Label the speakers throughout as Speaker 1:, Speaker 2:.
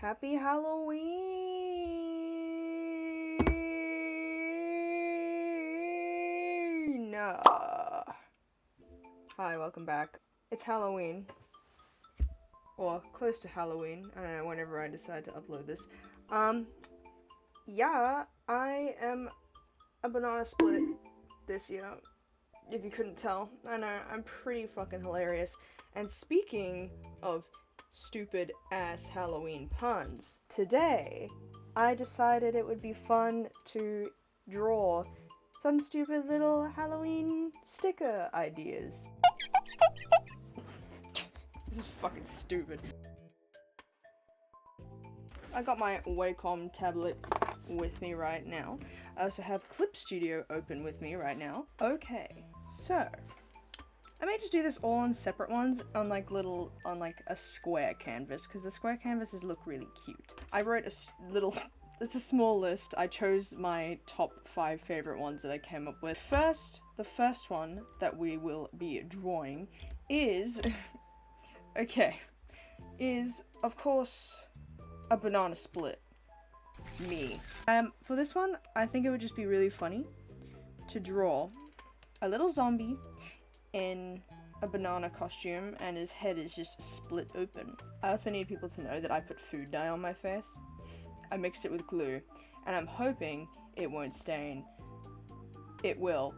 Speaker 1: Happy Halloween! Hi, welcome back. It's Halloween. Or close to Halloween. I don't know, whenever I decide to upload this. Yeah, I am a banana split this year. If you couldn't tell. I know, I'm pretty fucking hilarious. And speaking of stupid ass Halloween puns, today I decided it would be fun to draw some stupid little Halloween sticker ideas. This is fucking stupid. I got my Wacom tablet with me right now. I also have Clip Studio open with me right now. Okay, so I may just do this all on separate ones on like a square canvas, because the square canvases look really cute. I wrote it's a small list. I chose my top 5 favorite ones that I came up with. The first one that we will be drawing is, is of course a banana split. Me. For this one, I think it would just be really funny to draw a little zombie in a banana costume and his head is just split open. I also need people to know that I put food dye on my face. I mixed it with glue and I'm hoping it won't stain. It will.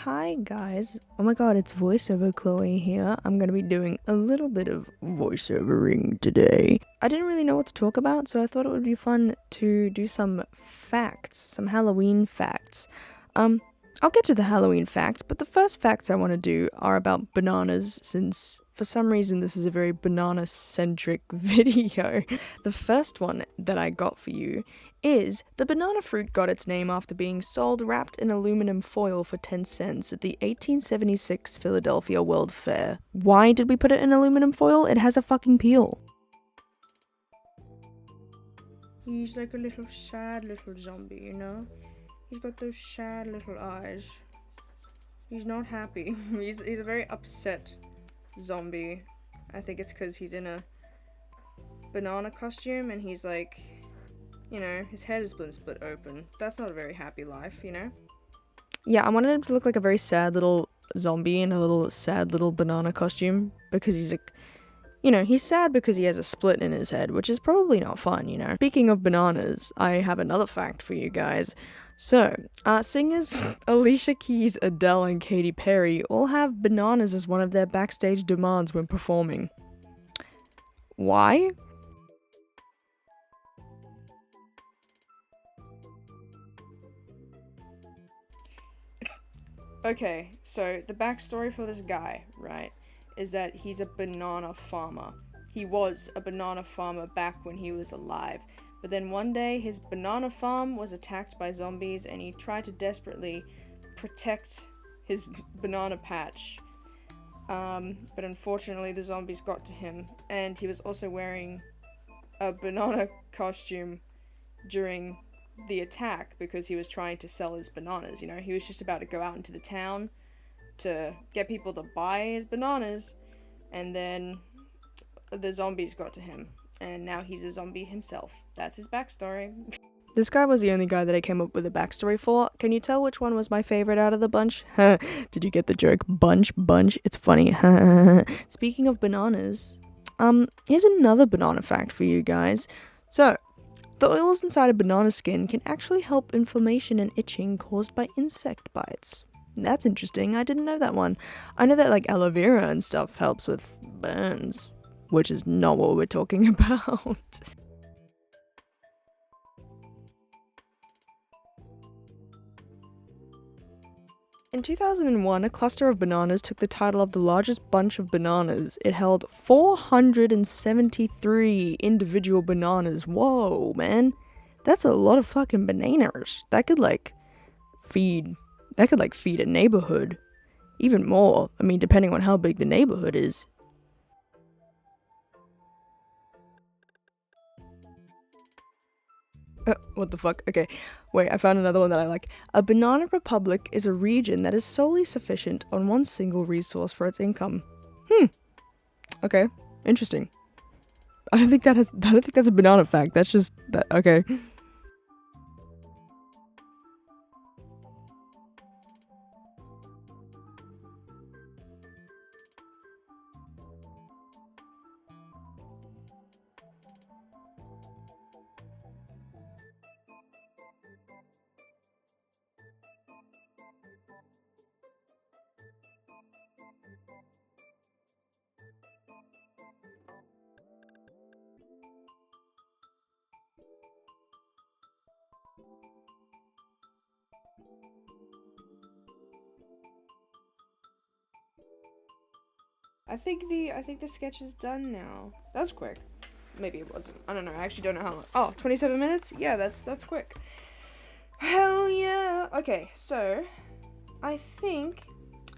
Speaker 1: Hi guys, oh my god, it's voiceover Chloe here. I'm gonna be doing a little bit of voiceovering today. I didn't really know what to talk about, so I thought it would be fun to do some facts, some Halloween facts. I'll get to the Halloween facts, but the first facts I want to do are about bananas, since for some reason this is a very banana-centric video. The first one that I got for you is the banana fruit got its name after being sold wrapped in aluminum foil for 10 cents at the 1876 Philadelphia World Fair. Why did we put it in aluminum foil? It has a fucking peel. He's like a little sad little zombie, you know? He's got those sad little eyes. He's not happy. He's a very upset zombie. I think it's because he's in a banana costume and he's like, you know, his head has been split open. That's not a very happy life, you know? Yeah, I wanted him to look like a very sad little zombie in a little sad little banana costume because he's like, you know, he's sad because he has a split in his head, which is probably not fun, you know? Speaking of bananas, I have another fact for you guys. So, singers Alicia Keys, Adele, and Katy Perry all have bananas as one of their backstage demands when performing. Why? Okay, so the backstory for this guy, right, is that he's a banana farmer. He was a banana farmer back when he was alive. But then one day, his banana farm was attacked by zombies and he tried to desperately protect his banana patch. But unfortunately, the zombies got to him. And he was also wearing a banana costume during the attack because he was trying to sell his bananas, you know? He was just about to go out into the town to get people to buy his bananas. And then the zombies got to him. And now he's a zombie himself. That's his backstory. This guy was the only guy that I came up with a backstory for. Can you tell which one was my favorite out of the bunch? Did you get the joke? Bunch? It's funny. Speaking of bananas, here's another banana fact for you guys. So, the oils inside a banana skin can actually help inflammation and itching caused by insect bites. That's interesting. I didn't know that one. I know that like aloe vera and stuff helps with burns, which is not what we're talking about. In 2001, a cluster of bananas took the title of the largest bunch of bananas. It held 473 individual bananas. Whoa, man. That's a lot of fucking bananas. That could feed a neighborhood. Even more. I mean, depending on how big the neighborhood is. What the fuck? Okay, wait, I found another one that I like. A banana republic is a region that is solely sufficient on one single resource for its income.
Speaker 2: Okay, interesting. I don't think that's a banana fact. That's just that. Okay.
Speaker 1: I think the sketch is done now. That's quick. Maybe it wasn't. I don't know. I actually don't know how long. Oh, 27 minutes? Yeah, that's quick. Hell yeah. Okay, so I think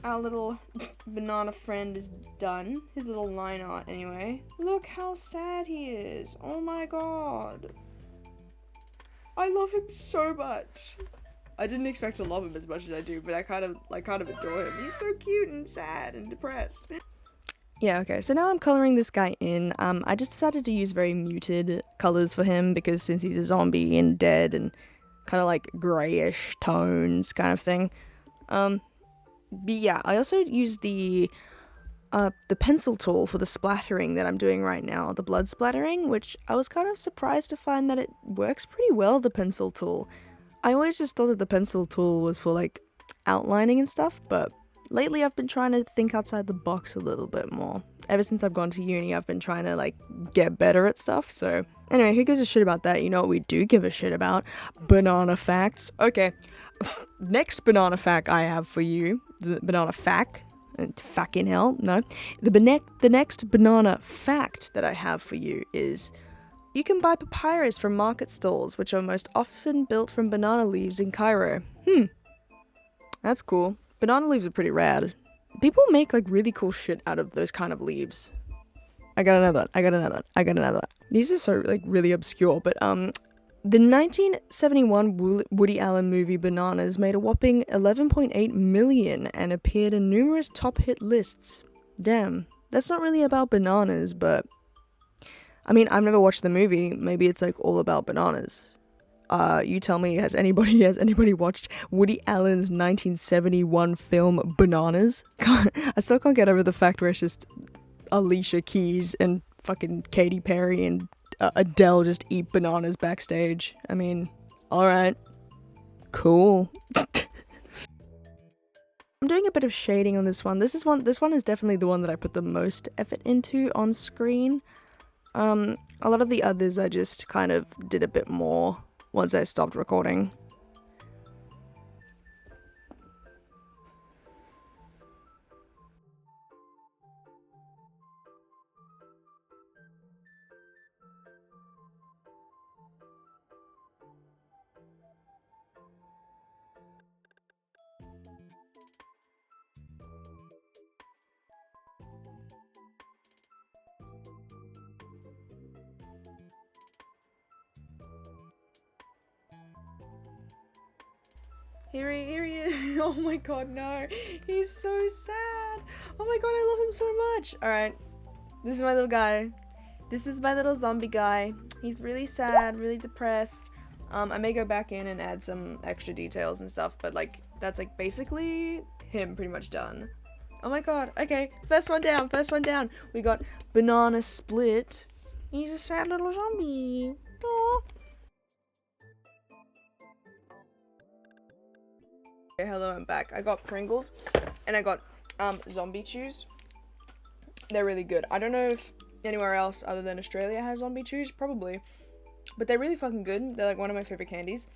Speaker 1: our little banana friend is done. His little line art anyway. Look how sad he is. Oh my god. I love him so much. I didn't expect to love him as much as I do, but I kind of adore him. He's so cute and sad and depressed.
Speaker 2: Yeah, okay, so now I'm coloring this guy in. I just decided to use very muted colors for him because since he's a zombie and dead and kind of like grayish tones kind of thing. But yeah, I also use the pencil tool for the splattering that I'm doing right now, the blood splattering, which I was kind of surprised to find that it works pretty well, the pencil tool. I always just thought that the pencil tool was for like outlining and stuff, but lately I've been trying to think outside the box a little bit more. Ever since I've gone to uni, I've been trying to like get better at stuff. So anyway, who gives a shit about that? You know what we do give a shit about? Banana facts. Okay, next banana fact I have for you, the banana fact. Fucking hell, no. The next banana fact that I have for you is you can buy papyrus from market stalls, which are most often built from banana leaves in Cairo. That's cool. Banana leaves are pretty rad. People make like really cool shit out of those kind of leaves. I got another. These are so like really obscure, but the 1971 Woody Allen movie Bananas made a whopping 11.8 million and appeared in numerous top hit lists. Damn, that's not really about bananas, but I mean, I've never watched the movie. Maybe it's like all about bananas. You tell me, has anybody watched Woody Allen's 1971 film Bananas? I still can't get over the fact where it's just Alicia Keys and fucking Katy Perry and Adele just eat bananas backstage. I mean, alright. Cool. I'm doing a bit of shading on this one. This one is definitely the one that I put the most effort into on screen. A lot of the others I just kind of did a bit more once I stopped recording.
Speaker 1: Here he is. Oh my god, no. He's so sad. Oh my god, I love him so much. Alright, this is my little guy. This is my little zombie guy. He's really sad, really depressed. I may go back in and add some extra details and stuff, but like, that's like basically him pretty much done. Oh my god, okay, first one down. We got Banana Split. He's a sad little zombie. Aww. Okay, hello, I'm back. I got Pringles and I got zombie chews. They're really good. I don't know if anywhere else other than Australia has zombie chews, probably, but they're really fucking good. They're like one of my favorite candies,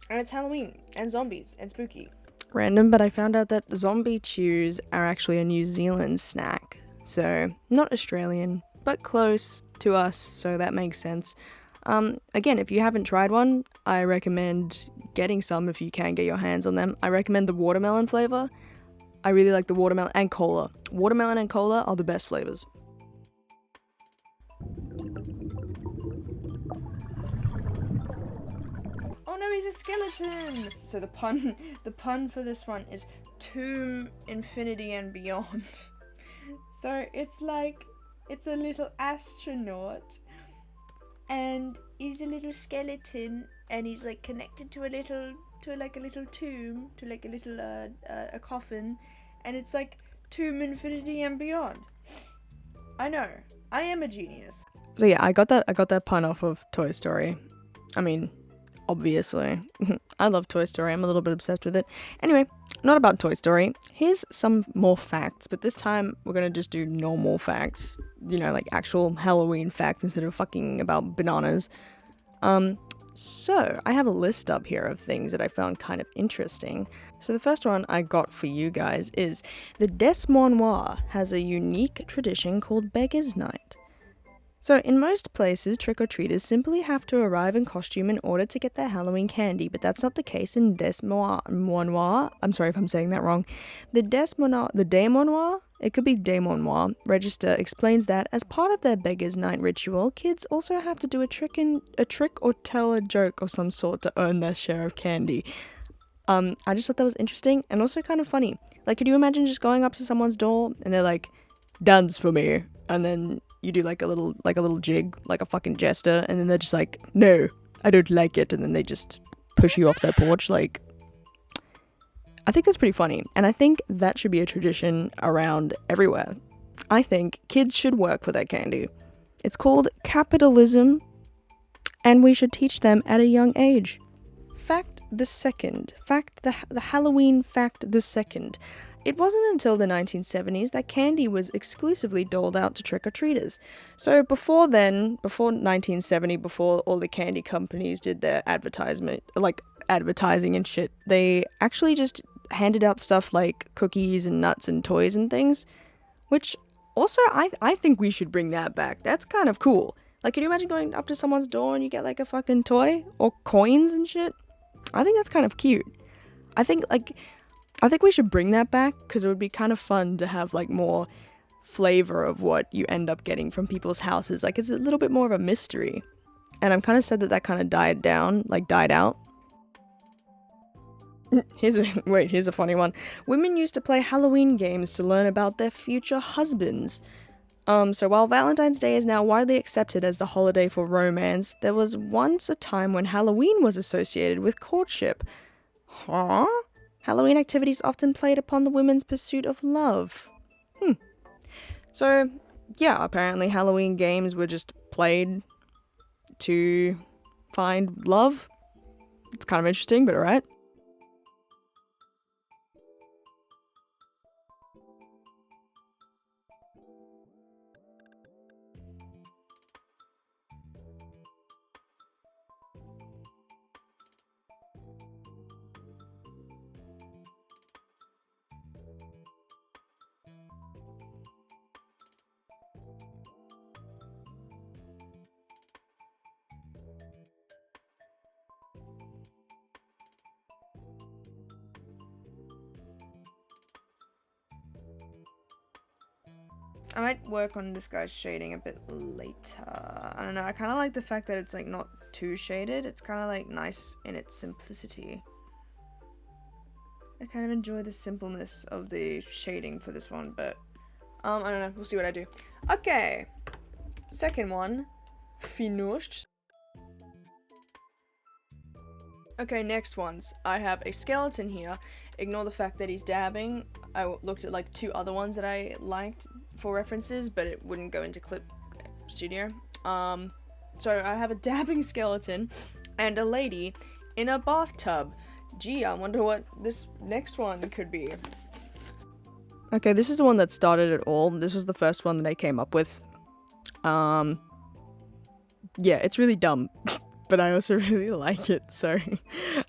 Speaker 1: and it's Halloween and zombies and spooky.
Speaker 2: Random, but I found out that zombie chews are actually a New Zealand snack, so not Australian, but close to us, so that makes sense. Again, if you haven't tried one, I recommend getting some if you can get your hands on them. I recommend the watermelon flavor. I really like the watermelon and cola. Watermelon and cola are the best flavors.
Speaker 1: Oh no, he's a skeleton! So the pun for this one is Tomb Infinity and Beyond. So it's like It's a little astronaut, and he's a little skeleton, and he's like connected to a little tomb, to like a little a coffin, and it's like tomb infinity and beyond. I know, I am a genius.
Speaker 2: So yeah, I got that pun off of Toy Story. I mean, obviously. I love Toy Story. I'm a little bit obsessed with it. Anyway, not about Toy Story. Here's some more facts, but this time we're gonna just do normal facts. You know, like actual Halloween facts instead of fucking about bananas. So I have a list up here of things that I found kind of interesting. So the first one I got for you guys is the Des Moines Noir has a unique tradition called Beggar's Night. So, in most places, trick-or-treaters simply have to arrive in costume in order to get their Halloween candy, but that's not the case in Des Moines. I'm sorry if I'm saying that wrong. The Des Moines Noir, it could be Des Moines register explains that as part of their Beggar's Night ritual, kids also have to do a trick or tell a joke of some sort to earn their share of candy. I just thought that was interesting and also kind of funny. Like, could you imagine just going up to someone's door and they're like, "Dance for me," and then you do like a little jig, like a fucking jester, and then they're just like, "No, I don't like it," and then they just push you off their porch. Like, I think that's pretty funny, and I think that should be a tradition around everywhere. I think kids should work for their candy. It's called capitalism, and we should teach them at a young age. The Halloween fact the second. It wasn't until the 1970s that candy was exclusively doled out to trick-or-treaters. So before 1970, before all the candy companies did their advertising and shit, they actually just handed out stuff like cookies and nuts and toys and things, which also I think we should bring that back. That's kind of cool. Like, can you imagine going up to someone's door and you get like a fucking toy or coins and shit? I think that's kind of cute. I think we should bring that back because it would be kind of fun to have like more flavor of what you end up getting from people's houses. Like, it's a little bit more of a mystery. And I'm kind of sad that kind of died out. Here's a funny one. Women used to play Halloween games to learn about their future husbands. So while Valentine's Day is now widely accepted as the holiday for romance, there was once a time when Halloween was associated with courtship. Huh? Halloween activities often played upon the women's pursuit of love. So, yeah, apparently Halloween games were just played to find love. It's kind of interesting, but alright. I might work on this guy's shading a bit later. I don't know, I kind of like the fact that it's like not too shaded. It's kind of like nice in its simplicity. I kind of enjoy the simpleness of the shading for this one, but I don't know, we'll see what I do. Okay, second one, finished. Okay, next ones. I have a skeleton here. Ignore the fact that he's dabbing. I looked at like 2 other ones that I liked for references, but it wouldn't go into Clip Studio. So I have a dabbing skeleton and a lady in a bathtub. Gee, I wonder what this next one could be. Okay, this is the one that started it all. This was the first one that I came up with. Yeah, it's really dumb. But I also really like it, so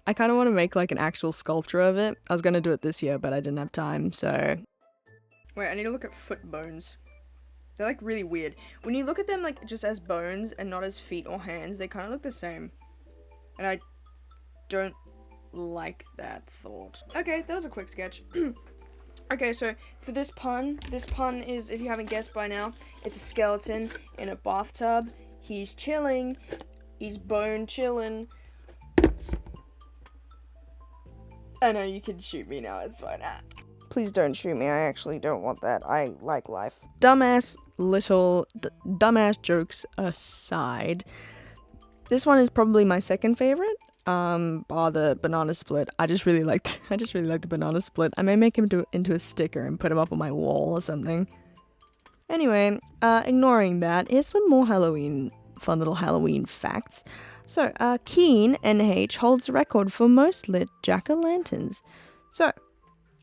Speaker 2: I kind of want to make like an actual sculpture of it. I was going to do it this year, but I didn't have time, so... Wait, I need to look at foot bones. They're like really weird. When you look at them like just as bones and not as feet or hands, they kind of look the same. And I don't like that thought. Okay, that was a quick sketch. Okay, so for this pun is, if you haven't guessed by now, it's a skeleton in a bathtub. He's chilling. He's bone chillin'. I know you can shoot me now, it's fine. please don't shoot me. I actually don't want that. I like life. Dumbass jokes aside, this one is probably my second favorite. Bar the banana split. I just really like the banana split. I may make him into a sticker and put him up on my wall or something. Anyway, ignoring that, here's some more fun little Halloween facts. So, Keen NH holds the record for most lit jack-o'-lanterns. So,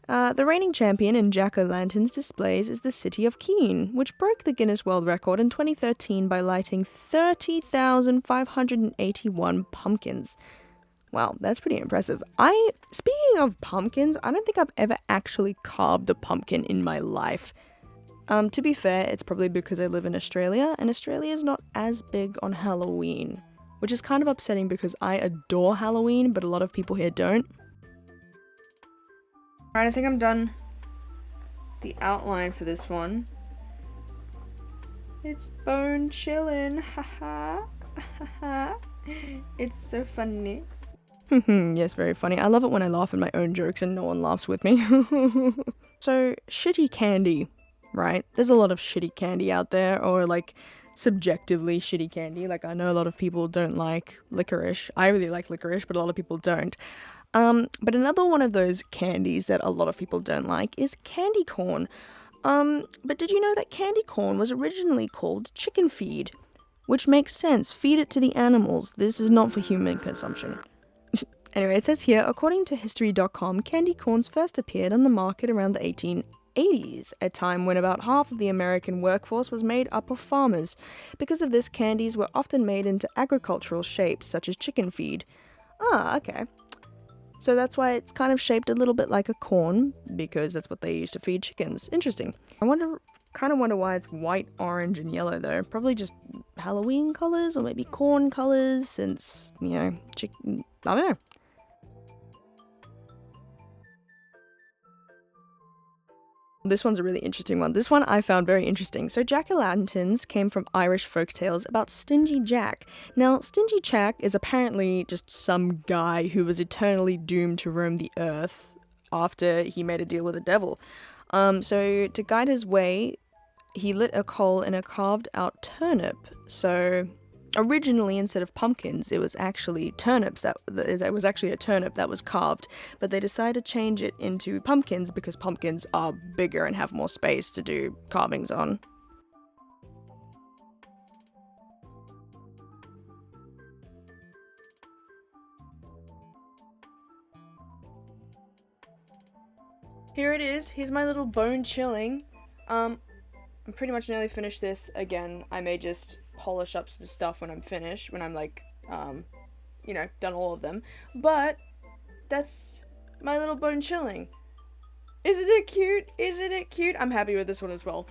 Speaker 2: the reigning champion in jack-o'-lanterns displays is the city of Keene, which broke the Guinness World Record in 2013 by lighting 30,581 pumpkins. Wow, that's pretty impressive. Speaking of pumpkins, I don't think I've ever actually carved a pumpkin in my life. To be fair, it's probably because I live in Australia, and Australia is not as big on Halloween, which is kind of upsetting because I adore Halloween, but a lot of people here don't.
Speaker 1: Alright, I think I'm done. The outline for this one. It's bone chillin', haha, haha. It's so funny.
Speaker 2: Yes, very funny. I love it when I laugh at my own jokes and no one laughs with me. So, shitty candy. Right? There's a lot of shitty candy out there, or like subjectively shitty candy. Like I know a lot of people don't like licorice. I really like licorice, but a lot of people don't. But another one of those candies that a lot of people don't like is candy corn. But did you know that candy corn was originally called chicken feed? Which makes sense. Feed it to the animals. This is not for human consumption. Anyway, it says here, according to history.com, candy corns first appeared on the market around the 1880s, a time when about half of the American workforce was made up of farmers. Because of this, candies were often made into agricultural shapes, such as chicken feed. Ah, okay. So that's why it's kind of shaped a little bit like a corn, because that's what they used to feed chickens. Interesting. I kind of wonder why it's white, orange, and yellow though. Probably just Halloween colors, or maybe corn colors, since, you know, chicken. I don't know. This one's a really interesting one. This one I found very interesting. So jack-o'-lanterns came from Irish folktales about Stingy Jack. Now, Stingy Jack is apparently just some guy who was eternally doomed to roam the earth after he made a deal with the devil. So to guide his way, he lit a coal in a carved out turnip. So originally, instead of pumpkins, it was actually turnips. It was actually a turnip that was carved, but they decided to change it into pumpkins because pumpkins are bigger and have more space to do carvings on.
Speaker 1: Here it is. Here's my little bone chilling. I'm pretty much nearly finished this. Again, I may just polish up some stuff when I'm finished, when I'm like, you know, done all of them. But that's my little bone chilling. Isn't it cute? Isn't it cute? I'm happy with this one as well.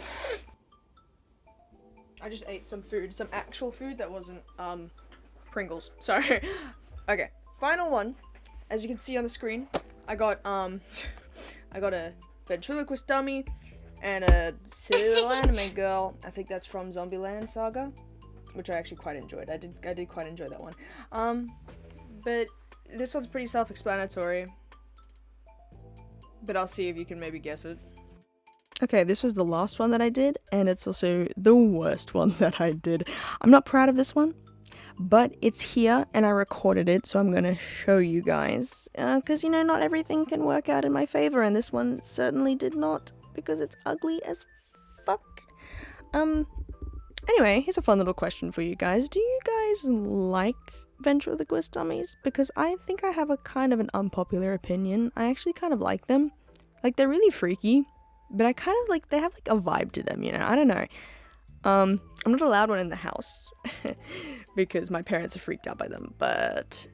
Speaker 1: I just ate some food, some actual food that wasn't, Pringles. Sorry. Okay, final one. As you can see on the screen, I got a ventriloquist dummy and a silly little anime girl. I think that's from Zombieland Saga, which I actually quite enjoyed. I did quite enjoy that one. But this one's pretty self-explanatory. But I'll see if you can maybe guess it.
Speaker 2: Okay, this was the last one that I did, and it's also the worst one that I did. I'm not proud of this one, but it's here, and I recorded it, so I'm gonna show you guys. Because, you know, not everything can work out in my favor, and this one certainly did not, because it's ugly as fuck. Anyway, here's a fun little question for you guys. Do you guys like ventriloquist dummies? Because I think I have a kind of an unpopular opinion. I actually kind of like them. Like, they're really freaky, but I kind of like, they have like a vibe to them, you know? I don't know. I'm not allowed one in the house because my parents are freaked out by them, but,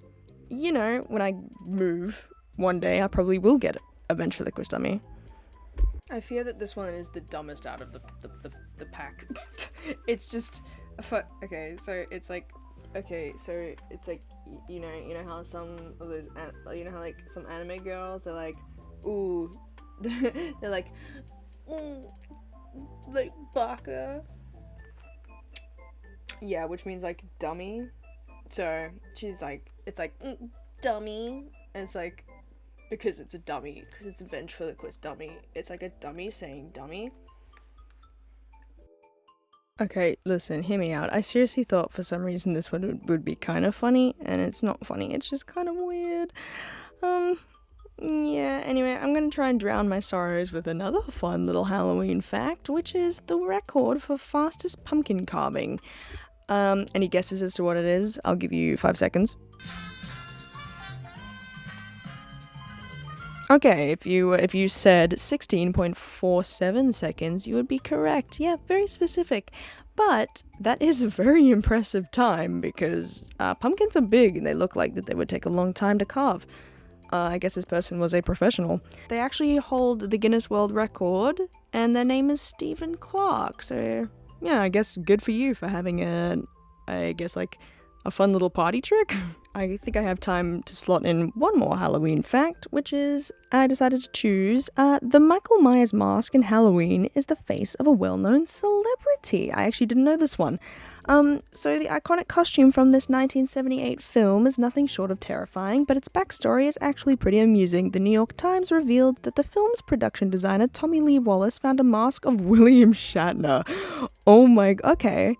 Speaker 2: you know, when I move one day, I probably will get a ventriloquist dummy. I fear that this one is the dumbest out of the pack. It's just, okay, so it's like, you know how some of those, you know how like some anime girls, they're like, ooh, they're like, ooh, like baka. Yeah, which means like dummy. So she's like, it's like dummy, and it's like,
Speaker 1: because it's a dummy, because it's a ventriloquist dummy. It's like a dummy saying dummy.
Speaker 2: Okay, listen, hear me out. I seriously thought for some reason this one would be kind of funny, and it's not funny. It's just kind of weird. Yeah, anyway, I'm gonna try and drown my sorrows with another fun little Halloween fact, which is the record for fastest pumpkin carving. Any guesses as to what it is? I'll give you 5 seconds. Okay, if you said 16.47 seconds, you would be correct. Yeah, very specific. But that is a very impressive time because pumpkins are big and they look like that they would take a long time to carve. I guess this person was a professional. They actually hold the Guinness World Record, and their name is Stephen Clark. So yeah, I guess good for you for having a fun little party trick. I think I have time to slot in one more Halloween fact, which is I decided to choose the Michael Myers mask in Halloween is the face of a well-known celebrity. I actually didn't know this one. So the iconic costume from this 1978 film is nothing short of terrifying, but its backstory is actually pretty amusing. The New York Times revealed that the film's production designer Tommy Lee Wallace found a mask of William Shatner. Oh my, okay.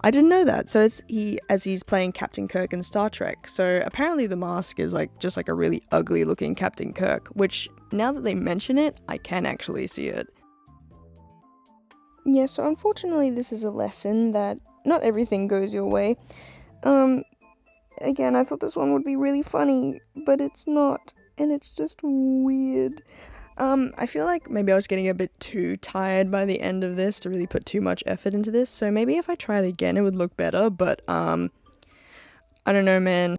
Speaker 2: I didn't know that. So as he's playing Captain Kirk in Star Trek. So apparently the mask is just like a really ugly looking Captain Kirk, which now that they mention it, I can actually see it. Yeah, so unfortunately this is a lesson that not everything goes your way. Again, I thought this one would be really funny, but it's not, and it's just weird. I feel like maybe I was getting a bit too tired by the end of this to really put too much effort into this, so maybe if I tried again it would look better, but, I don't know, man.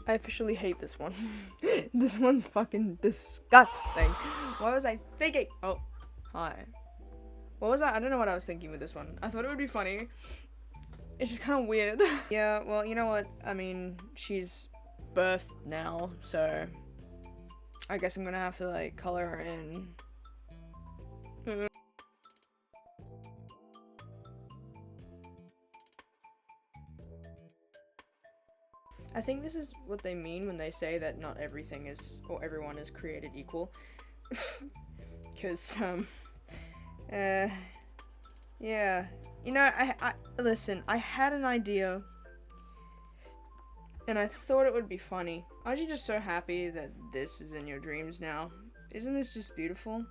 Speaker 2: I officially hate this one. This one's fucking disgusting. What was I thinking? Oh, hi. What was I don't know what I was thinking with this one. I thought it would be funny. It's just kind of weird. Yeah, well, you know what? I mean, she's birthed now, so I guess I'm gonna have to, like, color her in. I think this is what they mean when they say that not everything is, or everyone is created equal. Because, yeah. You know, I listen, I had an idea, and I thought it would be funny. Aren't you just so happy that this is in your dreams now? Isn't this just beautiful?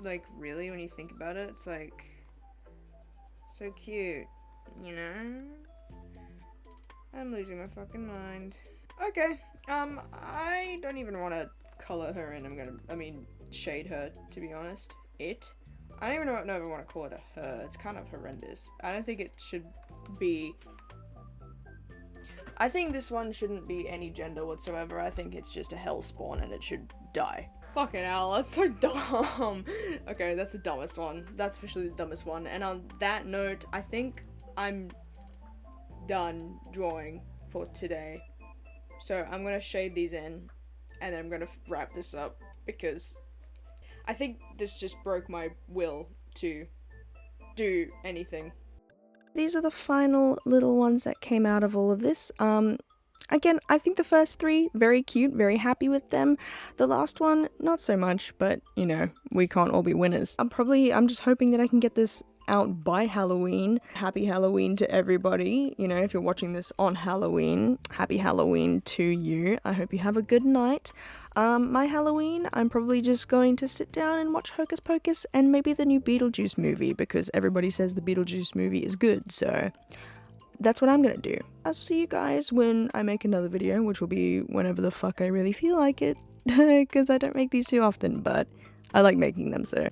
Speaker 2: Like, really, when you think about it, it's like, so cute, you know? I'm losing my fucking mind. Okay, I don't even want to color her in. Shade her, to be honest. I don't even know if I want to call it a her. It's kind of horrendous. I don't think it should be. I think this one shouldn't be any gender whatsoever. I think it's just a hellspawn and it should die. Fucking hell, that's so dumb. Okay, that's the dumbest one. That's officially the dumbest one. And on that note, I think I'm done drawing for today. So I'm gonna shade these in and then I'm gonna wrap this up because I think this just broke my will to do anything. These are the final little ones that came out of all of this. Again, I think the first 3, very cute, very happy with them. The last one, not so much, but, you know, we can't all be winners. I'm just hoping that I can get this out by Halloween. Happy Halloween to everybody. You know, if you're watching this on Halloween, happy Halloween to you. I hope you have a good night. My Halloween, I'm probably just going to sit down and watch Hocus Pocus and maybe the new Beetlejuice movie because everybody says the Beetlejuice movie is good, so that's what I'm gonna do. I'll see you guys when I make another video, which will be whenever the fuck I really feel like it, because I don't make these too often, but I like making them, so.